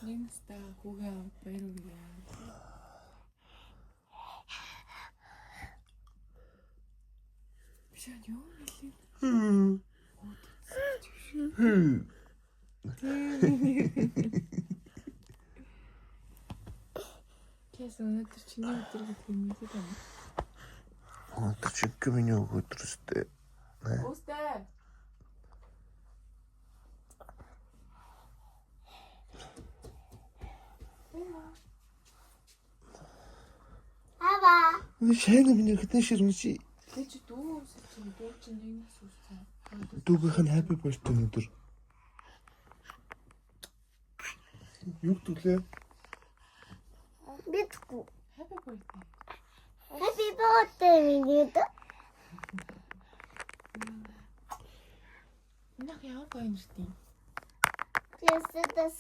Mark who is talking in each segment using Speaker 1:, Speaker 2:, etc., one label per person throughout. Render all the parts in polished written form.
Speaker 1: Нэмстэ хүүгээ баяр үргээ. Бишаа юу хэлээ? Кэс өнөөдөр чиний өдөр гэдэг юм уу тийм.
Speaker 2: Өнөөдөр чи миний өдөр өстэй.
Speaker 1: Өстэй.
Speaker 3: Ава.
Speaker 2: Шайна миний хитэн ширмжи.
Speaker 1: Тэ чи дүү үсэж чинь дүү чинь нэгнээс үссэн.
Speaker 2: Дүүгийнх нь happy birthday өнөөдөр. Юу түлээ?
Speaker 3: Битгүү.
Speaker 1: Happy birthday.
Speaker 3: Happy birthday минийд.
Speaker 1: Нах яа гоёнжтэй.
Speaker 3: Тэсэдэс.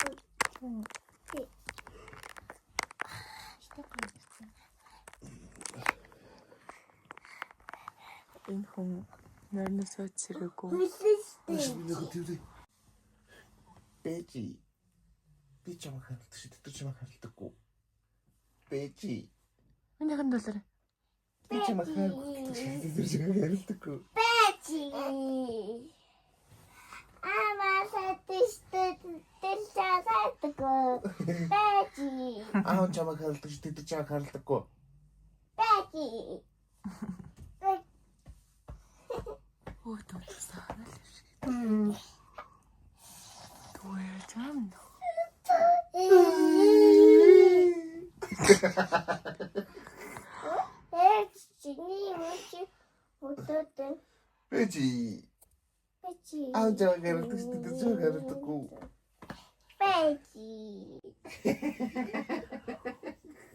Speaker 1: Энэ хүн нэрнээс өцсөрөгөө.
Speaker 2: Миний хөтөлөө. Бэжи. Би чамайг харалдаг чи тэр чамайг харалдаггүй. Бэжи.
Speaker 1: Энийг нь дуулаарай.
Speaker 2: Би чамайг харалдаг чи тэр чамайг харалдаггүй.
Speaker 3: Бэжи. Ама сатиштэй тэлчаасайдаггүй. Бэжи.
Speaker 2: Аав чамайг харалдаг чи тэр чамайг харалдаггүй.
Speaker 3: Бэжи.
Speaker 1: Өө тулсаа л шиг. Түээ чам.
Speaker 3: Чиний мөч өдөртөө.
Speaker 2: Бэжи.
Speaker 3: Бэжи.
Speaker 2: Аав чамайг харалдаг чи тэр чамайг харалдаггүй.
Speaker 3: Бэжи.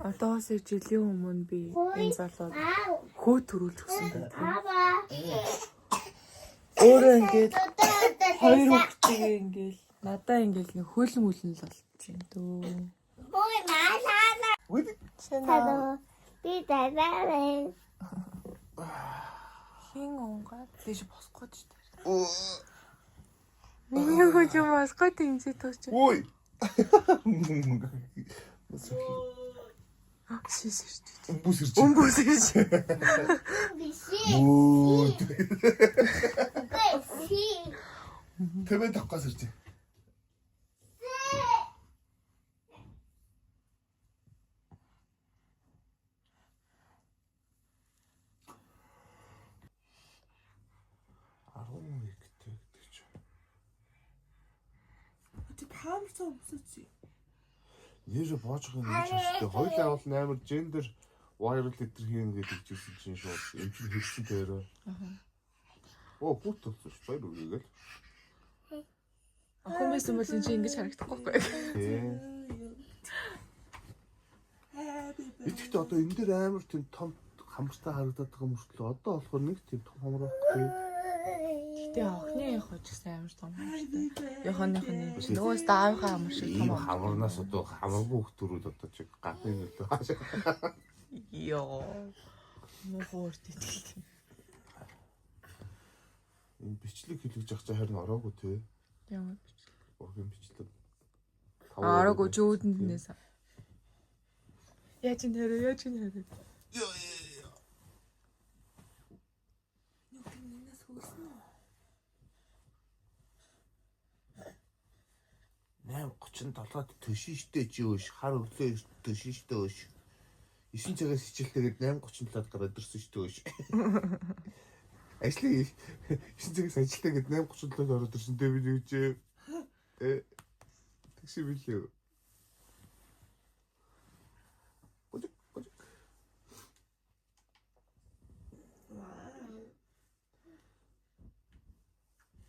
Speaker 1: Одоос жилийн өмнө би энэ залууд
Speaker 3: Аа.
Speaker 1: хөө төрүүлж өгсөн байдаг.
Speaker 3: Ава.
Speaker 1: Өөрөө ингээд хоёр хүүхдийг ингээд надаа ингээд нэг хөлн үлэн л болчихин дөө.
Speaker 3: Ой маалаа.
Speaker 1: Шинэ
Speaker 3: Би дараарай.
Speaker 1: хин унгаад тийш босгоод ч тэр.
Speaker 2: Оо.
Speaker 1: Миний хөөж босгоод тэмцээ тооч.
Speaker 2: Ой.
Speaker 1: Шисэрч.
Speaker 2: Өмбөс ирж.
Speaker 1: Өмбөс ирж.
Speaker 3: Биши.
Speaker 2: Оо.
Speaker 3: Биши.
Speaker 2: Тэвэ тавхаас ирж.
Speaker 1: Ти паамарцаа өмсөж.
Speaker 2: Нэр боожх юм шүү дээ. Хоёулаа бол амар гендер viral литер хийн гэдэг жишээ чинь шууд энэ чинь хэлсэн дээр. Оо бут болсон шүү. Баяр үргэлээ.
Speaker 1: Охин байсан бол энэ чинь ингэж харагдахгүй байхгүй.
Speaker 2: Тэгэхдээ одоо энэ дээр амар тийм том хамартай харагдаад байгаа мөртлөө одоо болохоор нэг тийм том хамар байхгүй.
Speaker 1: Гэтэ охины явах ч гэсэн амар том юм шүү дээ. Яханых нь нөгөөс даавынхаа амар шиг том.
Speaker 2: Ийм хамарнаас одоо хамаргүй хөлтөрүүд одоо чиг гадны нөлөө хаашаа.
Speaker 1: Йоо. Нөхөрт итгэл.
Speaker 2: Энэ бичлэг хэлж явах чинь харин ороогүй те.
Speaker 1: Ямар
Speaker 2: Ургийн бичлэг.
Speaker 1: араагүй ч өөдөнд нээс. Яаж нэрээ.
Speaker 2: Нэм 37-д төшинштэй чи өөш хар өглөө төшинштэй өөш 9 цагаас хичээлтэйгээд 8:37-д гараад ирсэн шүү дээ өөш. Ажлын 9 цагаас ажилтаагээд 8:37-д ороод ирсэн дээ би юу ч тэгшээ билээ.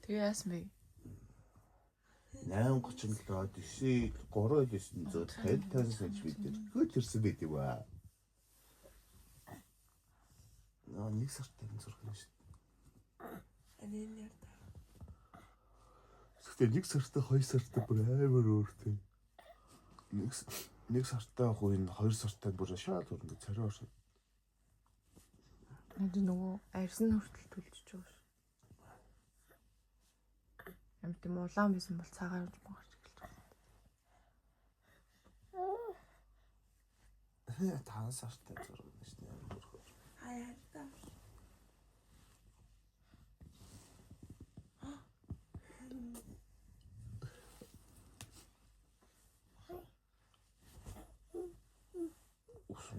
Speaker 1: Тэгээ яасан бэ?
Speaker 2: 8:37-д 3,950 см хөөж ирсэн байт юм аа. Нэг сартай энэ зурх юм шүү.
Speaker 1: Анийн яар та.
Speaker 2: Гэхдээ нэг сартай 2 сартай бүр амар өөртэй. Нэг сартай хуу энэ 2 сартай бүр шал өөр ингэ царай орсон.
Speaker 1: Энд нөгөө арьсан хүртэл төлж байгаа шүү. Ямар тийм улаан байсан бол цагаан гарч эхэлж байгаа.
Speaker 2: 5 сартай зураг нь шүү дээ.
Speaker 1: Хаяа та.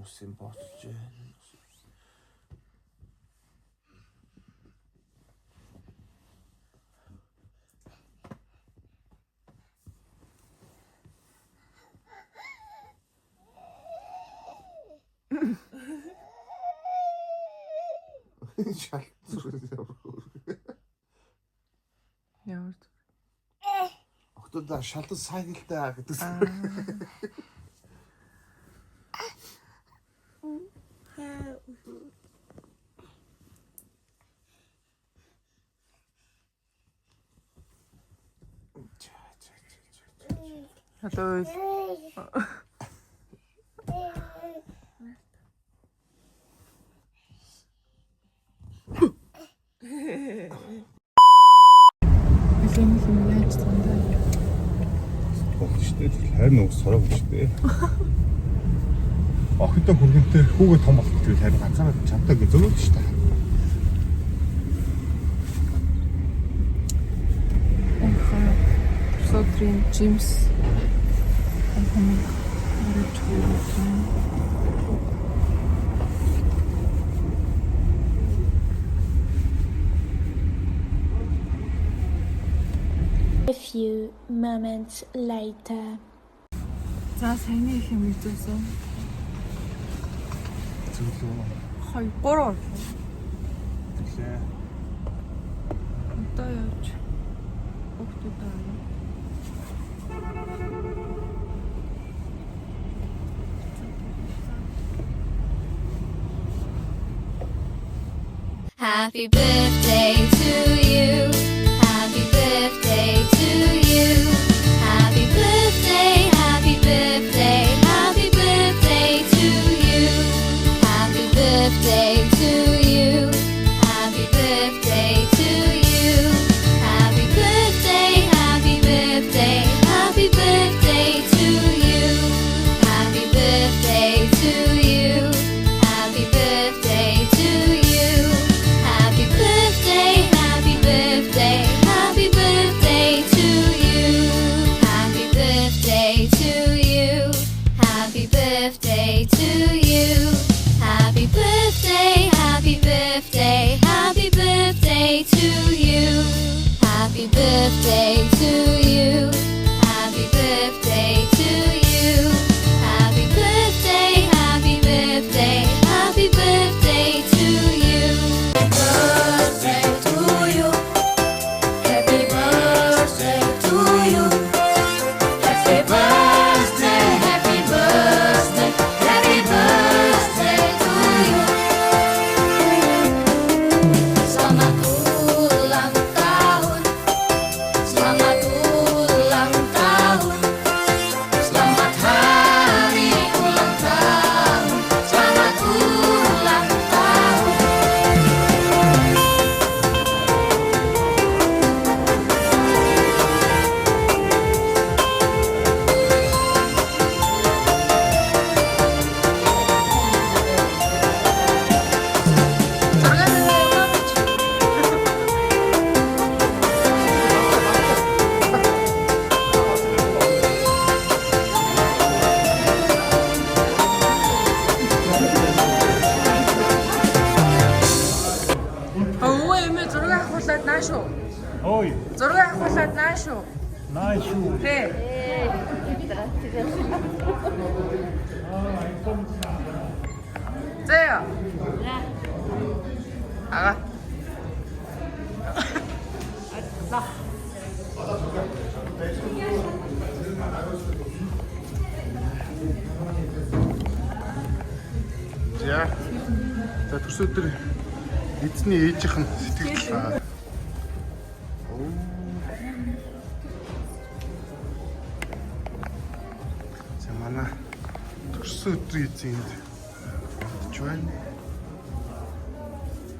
Speaker 2: Усын боцож байна.
Speaker 1: Ямар.
Speaker 2: Октод шалтан сайгалтай гэдэг.
Speaker 1: Hello. Эсэмсэн яаж цандаа.
Speaker 4: Болчтой харин уус сорог болчтой. Охидоо хүргэнтэй хүүгээ том болох гэж харин ганцаараа чамтай зөөлөж шүү дээ.
Speaker 1: Содрин Джимс.
Speaker 5: A few moments later.
Speaker 1: За саяны их юм үзсэн.
Speaker 2: Зөвлөө.
Speaker 1: 2 3
Speaker 2: Тэглээ.
Speaker 1: одоо явж өгтөдөө.
Speaker 6: Happy birthday to you. Happy birthday to you. Happy birthday, happy birthday, happy birthday to you. Happy birthday to you. Happy birthday to you. Happy birthday, happy birthday, happy birthday to you. Happy birthday to you. Happy birthday to you. Happy birthday, happy birthday, happy birthday to you. Happy birthday to you. Happy birthday to you. Happy birthday, happy birthday, happy birthday to you. Happy birthday to you. Happy birthday to you. Happy birthday, happy birthday, happy birthday to you. Birthday to you. Happy birthday to you. Happy birthday, happy birthday, happy birthday to you. Selamat ulang tahun. Selamat ulang tahun. Selamat hari ulang tahun. Selamat ulang tahun.
Speaker 1: Өвөө эмээ зураг авахуулаад нааш уу?
Speaker 4: Ой,
Speaker 1: Зураг авахуулаад нааш уу?
Speaker 4: nice шүү.
Speaker 1: Тэ. Зэё. Ага.
Speaker 2: За. За төрс өдөр эзний ээжийнх нь сэтгэл. За манай төрс өдрийн эзэнд бодож байна.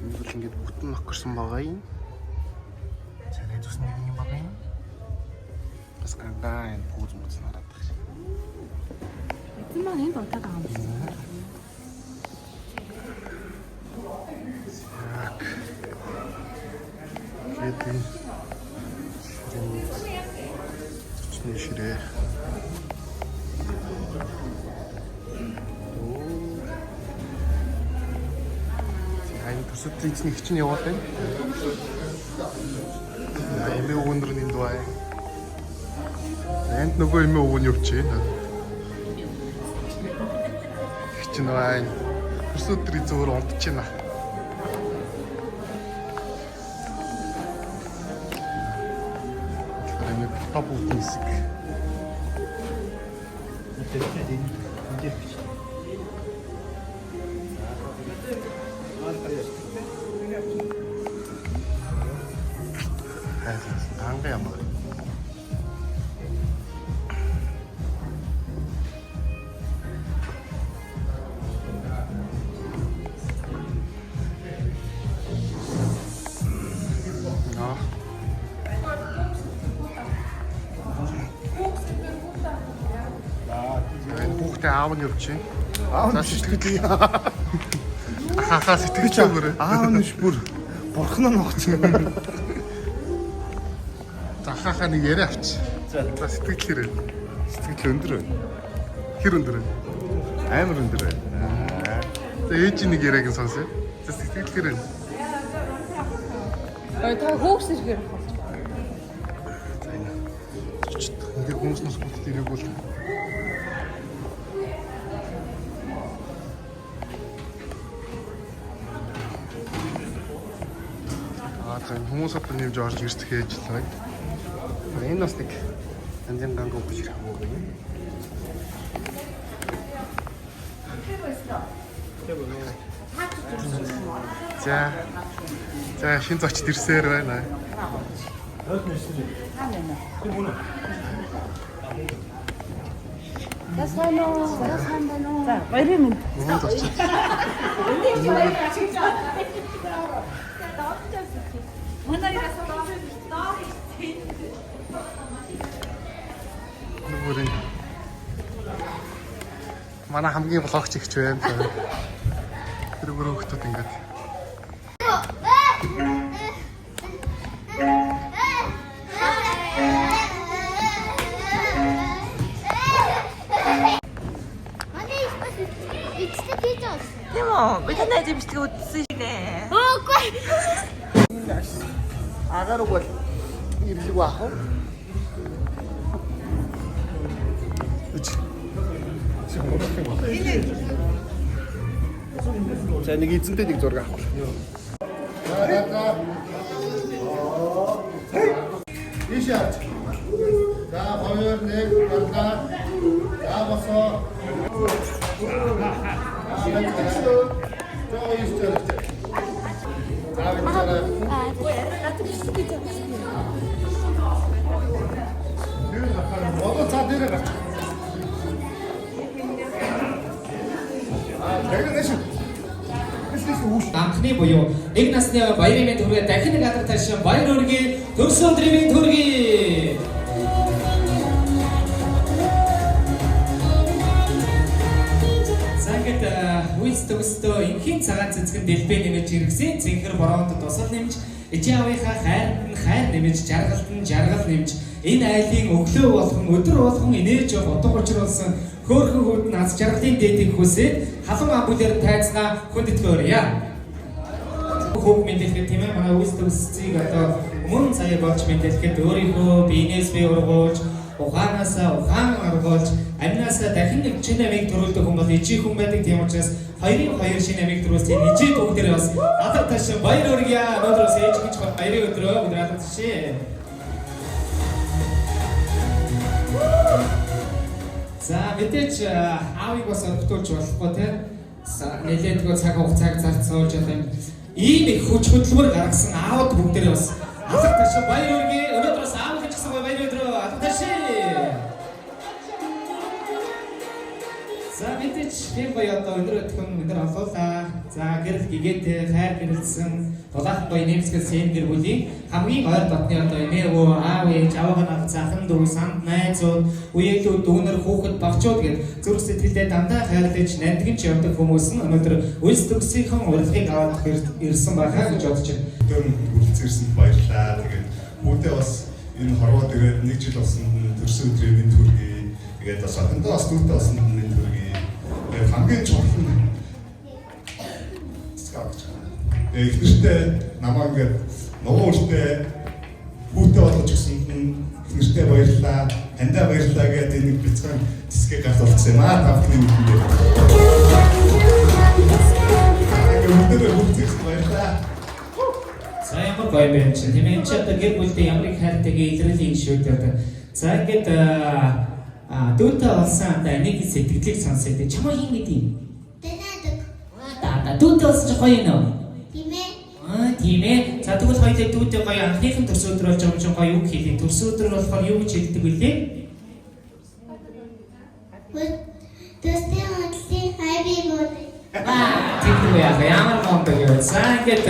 Speaker 2: Энэ бол ингээд бүтэн нөхөрсөн байгаа юм. Царай тусны юм байгаа юм. Бас гангаан пүүз мүцэн хараад байна.
Speaker 1: Эцэн маань энд унтаад байгаа юм.
Speaker 2: Чичний ширээ. Айн төсөд эзний хчин яваад байна. Эмээ өвөндөр нь дуай. Энд нөгөө эмээ өвөн явчих. Хчин бай. Төсөд тэр зөөр унтж байна. Тапуу хэсэг. Анга ямар. Хүүхдээ аав нь явчих. Аав нь шитгэл. Хахаа сэтгэж өгөөрэй. Аав нь бүр бурхан нь огцсон. Захахаа нэг яриа авч. За сэтгэл хэрэг. Сэтгэл өндөр байна. Хэр өндөр вэ? Амар өндөр байна. Тэгээ ээж нэг яриаг нь сонсъё. За сэтгэл хэрэг.
Speaker 1: Та хөөгс ирэхээр болж байна.
Speaker 2: За энэ. Ингээ хүмүүс нас бүгд ирэх бол хүмүүс одоо нэмж орж ирсэх ээж л байна. Энэ бас нэг анзын ганг өгч ирэх юм уу? За шин зочд ирсээр байна.
Speaker 1: За баярын минь. Манай хамгийн блогч ихч байна. Тэр бүр хөлтөд ингээд. Тийм үү? Би танай зэмжлэг үзсэн шинэ.
Speaker 3: Үгүй.
Speaker 2: Агаар бол ирлэг баах уу? За нэг эзэнтэй нэг зураг авах. Ишаач. За хоёр нэг гарлаа. За босоо.
Speaker 7: Анхны буюу нэг насны баярын мэнд хүргээ дахин нэг алдар ташин баяр хүргээ төрсөн өдрийн мэнд хүргээ. Сангад үйлс төгсдөө инхийн цагаан цэцгэн дэлбээ нэмэж хэрэгсэн цэнхэр бороонд тусал нэмж ижаавынхаа хайр нэмэж жаргал нэмж энэ айлын өглөө болгон өдөр болгон инээж утга учруулсан хөөрхөн хүүд нас жаргалын дээдийг хүсээд халуун амбулаар тайцгаа хүндэтгэорье. Хөөх мэдээлэхэд тийм ээ манай үйлс төгсцгийг одоо мөн сая болж мэдээлэхэд өөрийнхөө биенээс бий ургуулж ухаанаасаа ухаан аргуулж амнаасаа дахин нэг шинэ амийг төрүүлдэг хүн бол ижи хүн байдаг тийм учраас хоёрын хоёр шинэ амийг төрүүлсэн ижи бүгдээрээ бас алдар ташин баяр хүргье. Өнөөдрөөс ээж гэж баярын өдрөө бид алдар ташин. За мэдээч аавыг бас өргөтүүлж болохгүй те. Нэлээдгүй цаг хугацааг зарцуулж явах юм. Ийм их хүч хөдөлмөр гаргасан аауд бүгдээрээ бас алдар ташин баяр хүргье. Өнөөдрөөс аав гэж гисэн баярын өдрөө алдар ташин. За мэдээч би гоё одоо өндөр өтгөн өндөр олоолаа. За гэрэл гэгээтэй хайр гэрэлсэн Дулаахан гоё нэмсгэл сэн гэр бүлийн хамгийн ойр дотны одоо эмээ өвөө аав ээж аваагаа захын дүү санд найзууд үеэлүүд дүүнэр хүүхэд багчууд гэд зүрх сэтгэлдээ дандаа хайрлаж нандинч явдаг хүмүүс нь өнөөдөр үлс төгсгийнхөн урилгыг аваад ирсэн байхаа гэж бодож байна.
Speaker 4: Өдөр үргэлжлүүлсэнд баярлалаа. Тэгээд бүгдээ бас энэ хорвоо тэгээд 1 жил болсон төрсөн өдрийн минь төргий. Тэгээд бас одондоо бас дүүтэй болсон минь төргий. Тэгээд хамгийн чухал нь эхнэртэй намаа ингээд нөгөө үртэй хүүтэй болгож өгсөнд нь эхнэртэй баярлалаа, таньдаа баярлалаа гэдэг нэг бяцхан цэцгээ гарт олцсон юм аа тавхны үгүй. Бүгдээ бүгдээс баярлалаа.
Speaker 7: За ямар гоё юм чинь тийм ээ чи одоо гэр бүлдээ ямар их хайртайг илэрлийн шүүдээд за ингээд дүүтэй болсон одоо нэг сэтгэлийг сонсоод чамаа хин гэдэг юм. Дүүтэй болсон ч гоё нөө. Тийм ээ. За тэгвэл хоёулаа дүүтэй гоё анхныхын төрс өдөр болж байгаа юм чинь гоё үг хэлээ. Төрс өдөр болохоор юу гэж хэлдэг вүлээ?
Speaker 3: Төстэй онцлог хайби мод.
Speaker 7: Тийм үү ямар мондог юу. За ингээд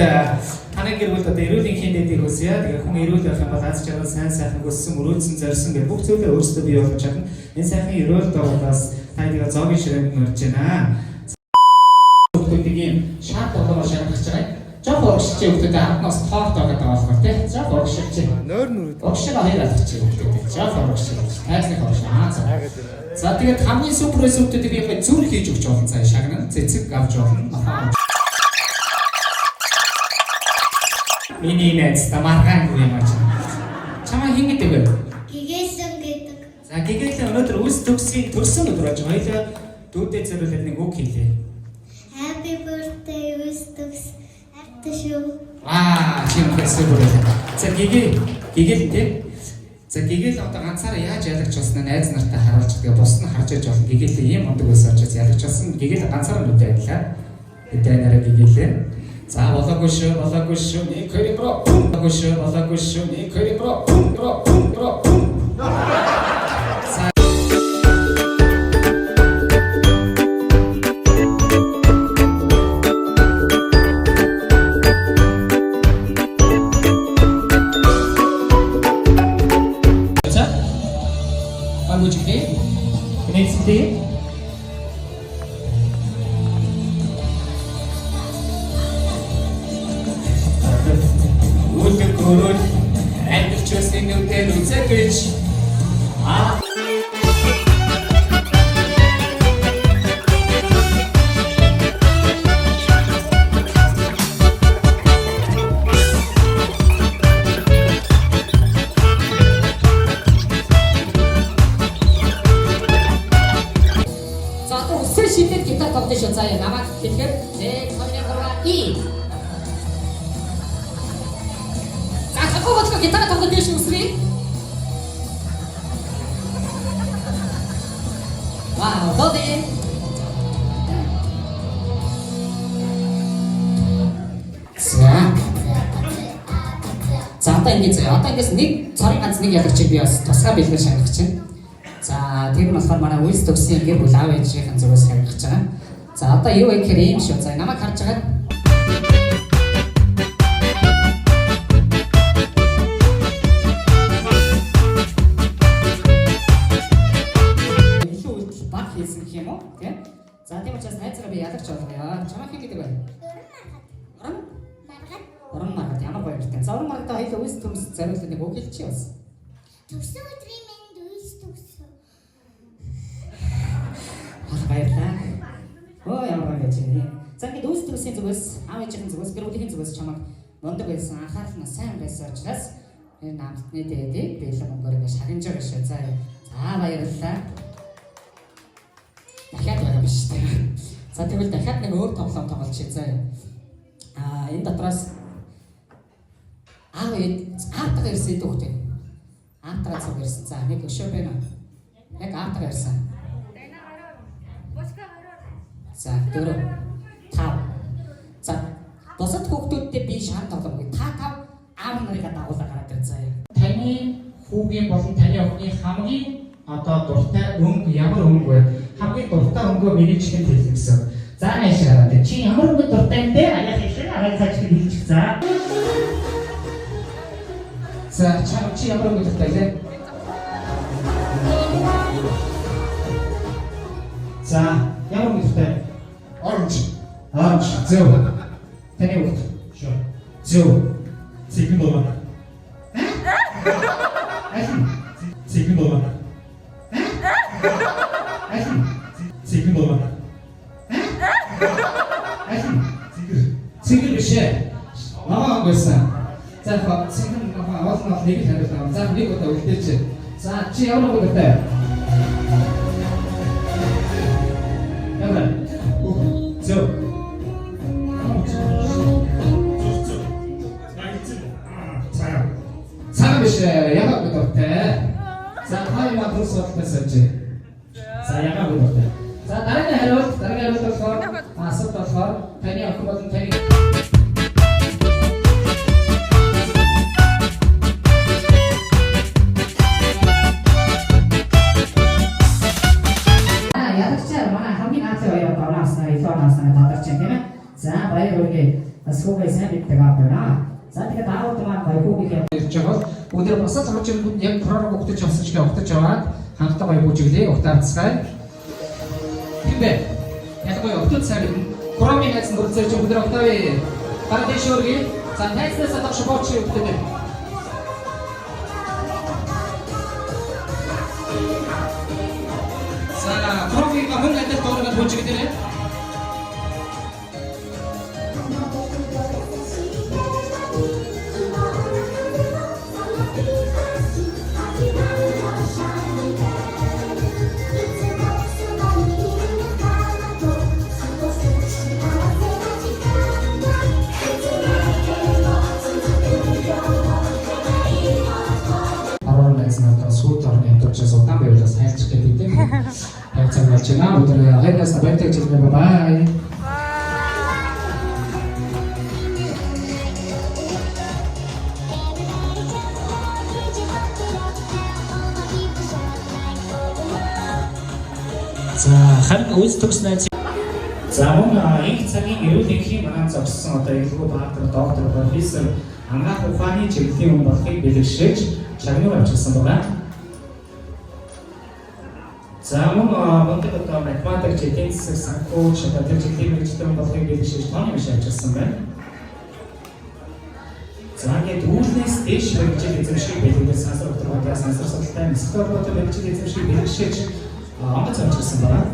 Speaker 7: танай гэр бүл одоо эрүүл хиндэдэг хүсье. Тэгээ хүн эрүүл байх юм бол аз жаргал сайн сайхан өссөн, мөрөөдсөн, зорьсон гэх бүх зүйлээ өөрсдөө бий болгож чадна. Энэ сайхан эрүүл доогоос та тэгээ зоогийн ширээнд нөрж байна. Хүүхдүүдийн шат болгоо шаардлагач байгаа. Жог огшилч хүүхдүүд хатнаас тоорт байгаа болохоор тийм. Жог огшилч.
Speaker 1: Нойр нүрүүд.
Speaker 7: Огшил хоёр алгач хүүхдүүд. Жог огшил. Тайзны огшил. За тэгээд хамгийн супер хүүхдүүдийг зүр хийж өгч болно цаа шагнан. Цэцэг авч болно. Миний нэц тамаргаан юм аа. Чамаа хин гэдэг вэ?
Speaker 3: Гигэлэн гэдэг.
Speaker 7: За гигэлэн өнөөдөр үлс төгсгийн төрсөн өдөр болж байгаа. Хоёлаа дүүтэй зөвлөд нэг үг хэлээ.
Speaker 3: Happy birthday Wistus. Арташуу.
Speaker 7: Чинхэсээ бүрээ. За гигэл тийм. За гигэл одоо ганцаараа яаж ялагч болсноо найз нартай харуулж тэгээ бус нь харж иж болно. Гигэл ийм ондог байсан учраас ялагч болсон. Гигэл ганцаараа нүдэ байлаа. Эдгээр нараа гигэлээ. За болоогүй шүү. Нэг хоёр бро. Болоогүй шүү. Нэг хоёр бро.
Speaker 6: Saya nama kita I. Aku waktu kita tahu dia susri. Wow, dode. За одоо ингэж заяа. Одоо ингээс нэг цорын ганц нэг ялагчийг би бас тусгай бэлгэр шагнах чинь. За тэр нь болохоор манай үйлс төгсгийн гэр бүл аав ээжийн зүгээс шагнах байгаа. За одоо юу вэ гэхээр ийм шүү. За намайг харж байгаа. Илүү үйл баг хийсэн гэх юм уу? Тийм. За тийм учраас найзгаа би ялагч болгоё. Чамаа хин гэдэг бай. Орон маргад ямар гоё юм. За орон маргад хоёул үйлс төмс зориулсан нэг үг хэлчихье бас.
Speaker 3: Төрсөн өдрийн минь үйлс төгссөн.
Speaker 7: Баярлалаа. Ямар гоё юм. За ингэ үйлс төгсгийн зүгээс аав ээжийн зүгээс гэр бүлийн зүгээс чамайг мундаг байсан анхаарал нь сайн байсан учраас энэ намтны дээдийг бэлэн мөнгөөр ингэ шагнаж байгаа шүү. За баярлалаа. Дахиад байгаа биш үү? За тэгвэл дахиад нэг өөр тоглоом тоглолцъя. За энэ дотроос аавтайгаа ирсэн дөхтэй. Аавтайгаа цуг ирсэн. За нэг өшөө байна. Яг аавтайгаа ирсэн. За 4 5. За босод хүүхдүүдтэй би шаар тоглоомгүй. Та аав нарыг дагуулаа гараад ирсэн. Таны хүүгийн болон таны охины хамгийн одоо дуртай өнгө ямар өнгө вэ? Хамгийн дуртай өнгөө миний чихэнд хэлсэн гэсэн. За яашаа гараад. Чи ямар өнгө дуртай юм бэ? Аяа хэлээ.
Speaker 6: арай цааш хэлчих. За. За, чи ямар нэг хэлтэй лээ. За, ямар нэг хэлтэй? Orange. Зөв. Таны үг. Шүү. Зөв. Цэгэн доо. Цэгэн доо. Цэгэн доо. Цэгэн биш ээ. Намаа байсан. За цэгэн олон нэг хариулт. За нэг удаа үлдээч. За чи ямар үг гэдэг? Ямар? Зөв. Цаг биш яагаад гэдэг? За хаяа дөрөс болтойсооч. За яагаад гэдэг? За дараагийн хариулт болохоор асуулт болохоор таны охин болон таны ядагчаар манай хамгийн наацтай баяр тавнааснаа илүүнааснаа тадарч юм тийм ээ. За баяр үргээ асуугай сайн битдэг авна. За тэгээд аавд маань баяргүйгээ ирж байгаа. Өнөөдөр бас л орж ирэх яг пророг өгтөж авсан ч өгтөж аваад хамтдаа баяр бүжиглээ өгтаацгаая. Хэмбэ. Яг гоё өгтөж цаг Кромын хайсан бүрцээж өнөөдөр өгтавээ. Дараа дэш өргөе. За найснаас адах шбооч өгтөдөө. За Кромын гамн гэдэг тоорог бүжиглээ. Сүүл орны амтчаас удаан байвлаас хайлчих гэдэг юм. Хайцаг болж байна. Өдөр хайнаас баяртай хэлбэ бай.
Speaker 7: За харин үс төгснөө. За мөн энэ цагийн эрүүл энхийн маань зогссон одоо илгүү баатар доктор профессор ангаах ухааны чиглэлийн хүн болохыг бэлэгшээж шагнуур авчирсан байна. За мөн мундаг одоо математик, эдийн засаг, санхүү, шатны чиглэлийн мэргэжлийн болохыг бэлэгшээж тооны биш авчирсан байна. За ингээд үүлнээс дэш мэргэжлийн эзэмшиг бэлэгдэл сансар доктор сансар судалтай нисгорбот мэргэжлийн эзэмшиг бэлэгшээж онгоц авчирсан байна.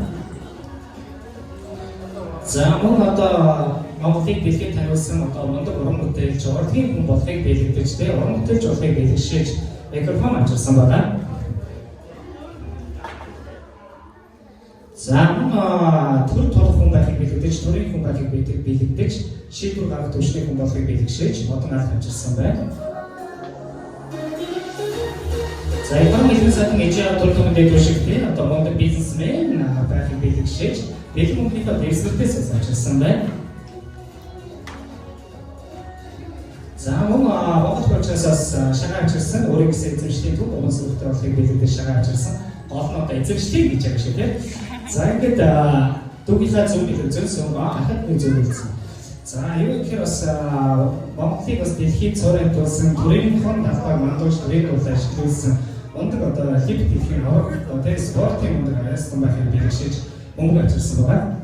Speaker 7: За мөн одоо Монголыг бэлгээд хариулсан одоо мундаг уран бүтээлч, урлагийн хүн болохыг бэлэгдэж, уран бүтээлч болохыг бэлэгшээж микрофон авчирсан байна. За төр толох хүн байхыг бэлэгдэж, төрийн хүн байхыг бэлэгдэж, шийдвэр гаргах төвчний хүн болохыг бэлэгшээж модон аль авчирсан байна. За ekonomik сайдын ижил төрөлхтөн дэвшигтэй одоо мундаг бизнесмен байхыг бэлэгшээж бэлэн мөнгөний дэвсгэртээс авчирсан байна. За мөн Монгол процессаас шагаа авчирсан өөрийнхөө эзэмшлийн төв уган сүрэгтэй болохыг бэлэгдэж шагаа авчирсан гол нь одоо эзэмшлийг гэж байгаа шүү дээ. За ингээд дүүгийнхаа зөв ахад нэг зөв үлдсэн. За юу гэхээр бас Монголыг бас дэлхийд цорын тулсан төрийн хон талбай мандууч төрийн тул ашиглуулсан мундаг одоо хип дэлхийн аврах одоо спортын мундаг арайсан байхыг бэлэгшээж мөнгө авчирсан байна.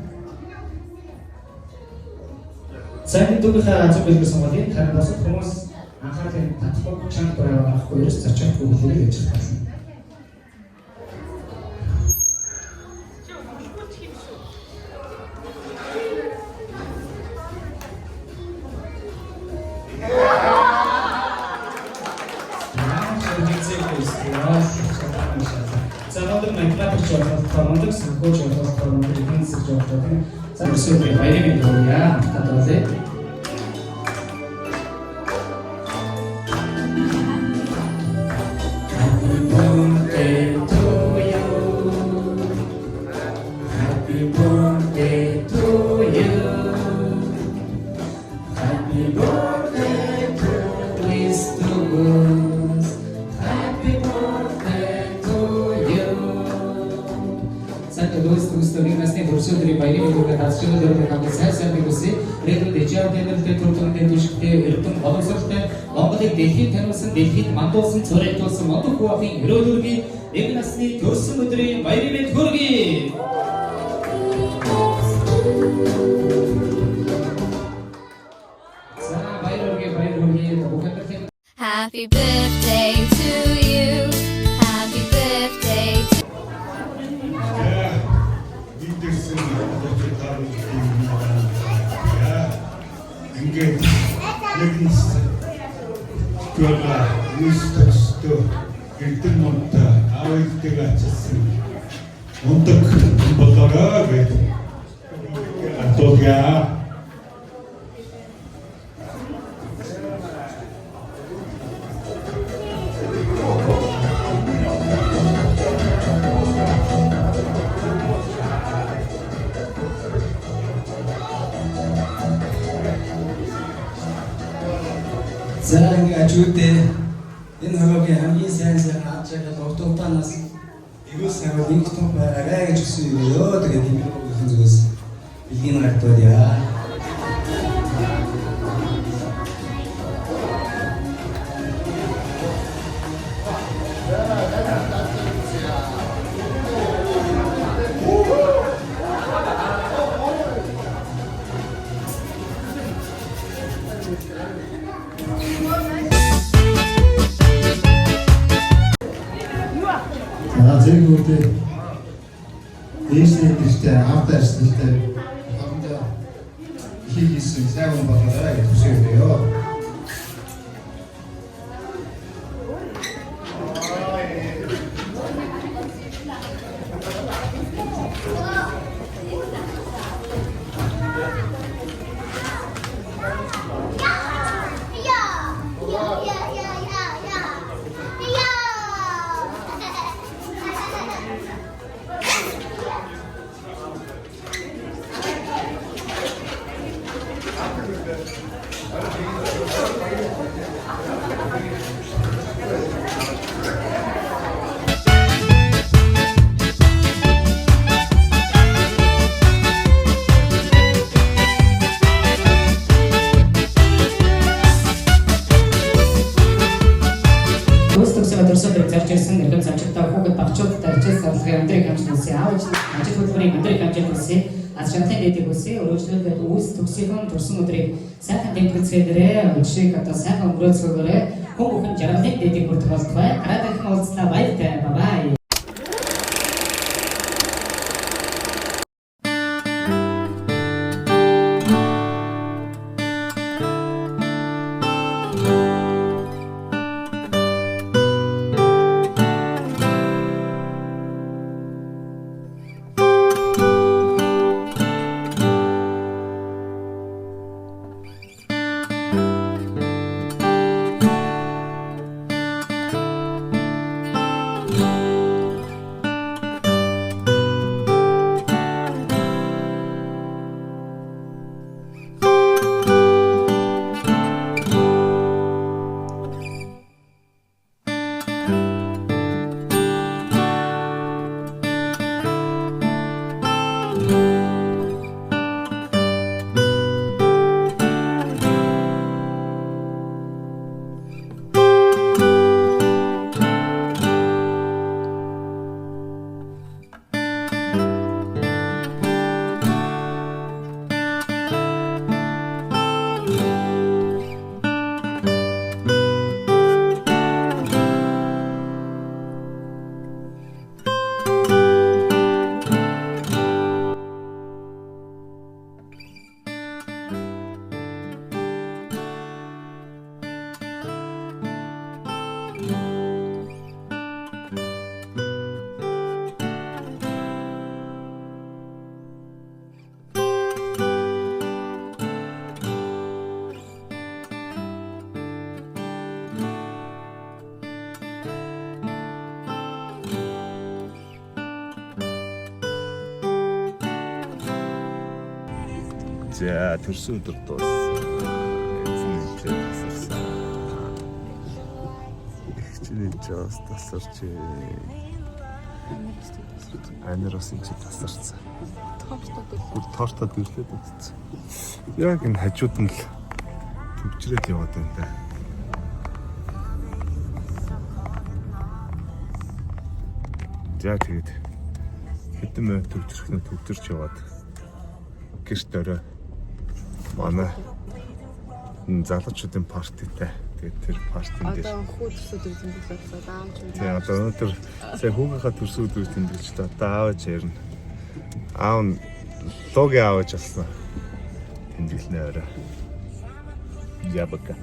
Speaker 7: За энэ дүүгийнхаа зөв бэлгэрсэн бол харин босод хүмүүс анхаарлын татвар чанга байгаад авахгүй ерөөс зарчаагүй хэлээр гэж байна. За одоо математикч болох, мундаг санхүүч болох, мундаг эдийн засагч болох тийм. За өсвөр баярын дөрөв татвалээ.
Speaker 6: төрсөн өдрийн баярын мэндийг тасчлан өргөх хамгийн сайн мэдүүлсэн. Ирээдүйд дэжав тэмдэглэлтэй төрөлхтөнд түшигтэй эрдэм боловсролтой Монголыг дэлхийд таниулсан, дэлхийд мандуулсан, цорайтуулсан мондох хүү ахын өрөөл үргийн нэг насны төрсөн өдрийн баярын мэнд хүргэе. За баяр үргийн бүгд
Speaker 8: Happy birthday to you. Happy birthday to
Speaker 4: Бидэрсэн бодолтой ингээд нэгнээс гэрээ үстэстөө эрдэн монта авайдаг ачсан ундаг болоорой гэдэг атоя.
Speaker 9: За ингээ ажуудээ энэ хорогийн хамгийн сайн харж байгаа доктортанаас ирүүс нэг нэг том байгаарай гэж хүсэе ёо тэгээд энэ зүйлс бэлгийн гартуудаа.
Speaker 4: Зэрэг үүтэй дээшний гэртээ автаа арслалтай хамтаа хийсэн сайн болоорой гэж хүсэе ёо.
Speaker 6: зарж ирсэн эрхэм замчигтай хүүхэд багчуудтай ажил сарлахын өндрийг хамжуулсан аавч ажил хөдөлмөрийн өндрийг хамжуулсан аз жаргалын дэдийг үсээ өргөжлөлд үүс төгсөхийн турсан өдрийг сайхан тэмдэглэцгэдэрээ өчиг одоо сайхан өнгөрөөцгөөрэй хүн бүхэн жаргалын дэдийг бүрдэх болтугай гараадын уулзлаа баяртай бай.
Speaker 2: За төрсөн өдөр дууссан. Эцэг тасарсан. Ихчний жаас тасарч. Анир бас энэ тасарсан. Бүр тортод ирлээд үзсэн. Яг энэ хажууд нь л төвчрээд яваад байна да. За тэгээд хэдэн минут төвчрч яваад гэрт орой манай залуучуудын партитай. Тэгээд тэр партийн дээр
Speaker 1: хүү төсөөд үзэн болоод аавч.
Speaker 2: Тэгээ одоо өнөөдөр сая хүүгийнхаа төрсөн өдрийг тэмдэглэж та одоо аавч ярина. Аав нь логи аавч болсон. Тэмдэглэнэ орой. Ябака.